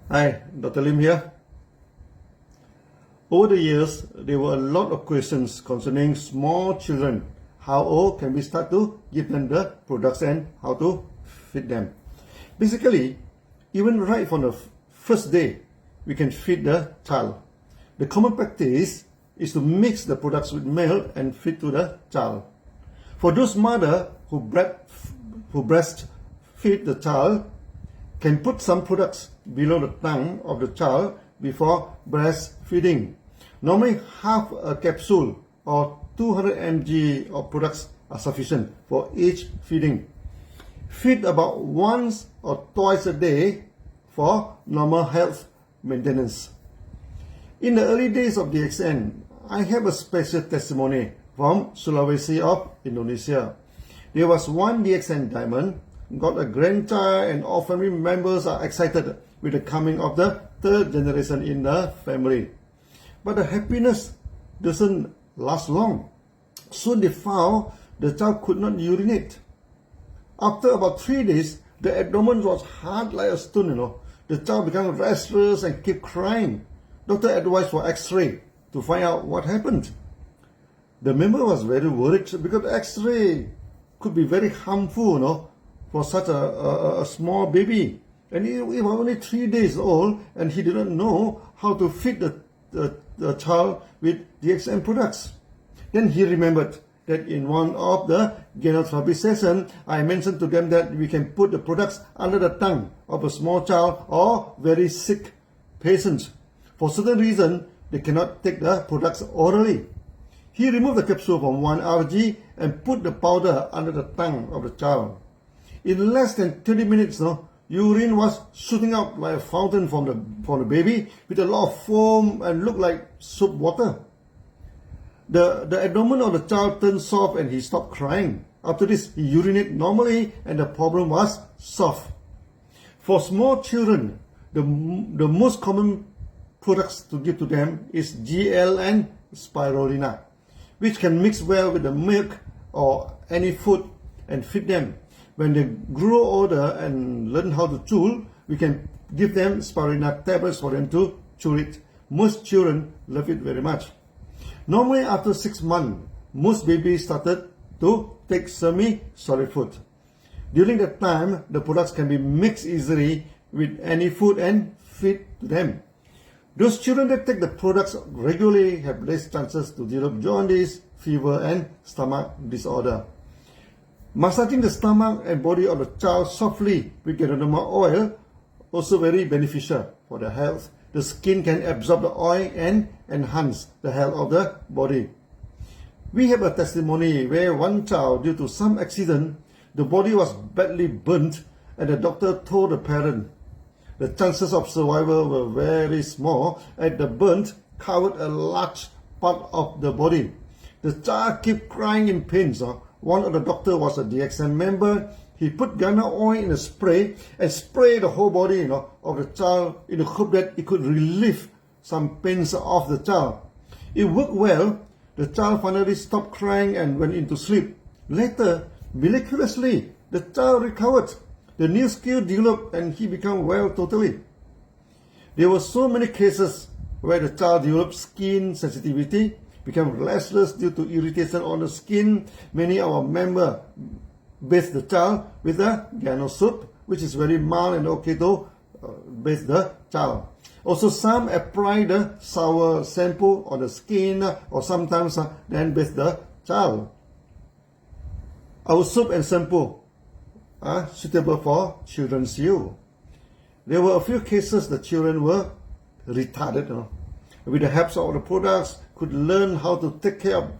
Hi, Dr. Lim here. Over the years, there were a lot of questions concerning small children. How old can we start to give them the products and how to feed them? Basically, even right from the first day, we can feed the child. The common practice is to mix the products with milk and feed to the child. For those mothers who breastfeed the child, can put some products below the tongue of the child before breastfeeding. Normally, half a capsule or 200 mg of products are sufficient for each feeding. Feed about once or twice a day for normal health maintenance. In the early days of DXN, I have a special testimony from Sulawesi of Indonesia. There was one DXN diamond, got a grandchild, and all family members are excited with the coming of the third generation in the family. But the happiness doesn't last long. Soon they found the child could not urinate. After about 3 days, the abdomen was hard like a stone, The child became restless and kept crying. Doctor advised for X-ray to find out what happened. The member was very worried because X-ray could be very harmful, for such a small baby. And he was only 3 days old and he didn't know how to feed the child with DXN products. Then he remembered that in one of the gynotherapy sessions, I mentioned to them that we can put the products under the tongue of a small child or very sick patient. For certain reason, they cannot take the products orally. He removed the capsule from 1 RG and put the powder under the tongue of the child. In less than 30 minutes, urine was shooting out like a fountain from the baby with a lot of foam and looked like soap water. The abdomen of the child turned soft and he stopped crying. After this, he urinated normally and the problem was solved. For small children, the most common products to give to them is GL and spirulina, which can mix well with the milk or any food and feed them. When they grow older and learn how to chew, we can give them spirulina tablets for them to chew it. Most children love it very much. Normally, after 6 months, most babies started to take semi-solid food. During that time, the products can be mixed easily with any food and feed to them. Those children that take the products regularly have less chances to develop jaundice, fever, and stomach disorder. Massaging the stomach and body of the child softly with Ganoderma oil also very beneficial for their health. The skin can absorb the oil and enhance the health of the body. We have a testimony where one child, due to some accident, the body was badly burnt and the doctor told the parent the chances of survival were very small and the burnt covered a large part of the body. The child kept crying in pain. One of the doctor was a DXN member. He put Ghana oil in a spray and sprayed the whole body of the child in the hope that it could relieve some pains of the child. It worked well. The child finally stopped crying and went into sleep. Later, miraculously, the child recovered. The new skill developed and he became well totally. There were so many cases where the child developed skin sensitivity, became restless due to irritation on the skin. Many of our members bathe the child with a Gano soup, which is very mild and okay to bathe the child. Also, some apply the sour shampoo on the skin or sometimes then bathe the child. Our soap and shampoo are suitable for children's use. There were a few cases the children were retarded. With the help of the products, could learn how to take care of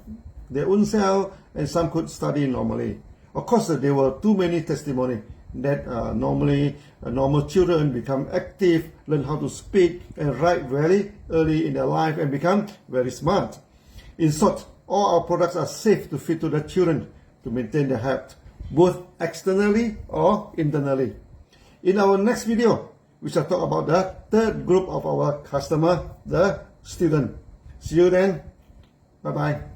their own self, and some could study normally. Of course, there were too many testimonies that normal children become active, learn how to speak and write very early in their life and become very smart. In short, all our products are safe to feed to the children to maintain their health, both externally or internally. In our next video, we shall talk about the third group of our customer, the student. See you then. Bye-bye.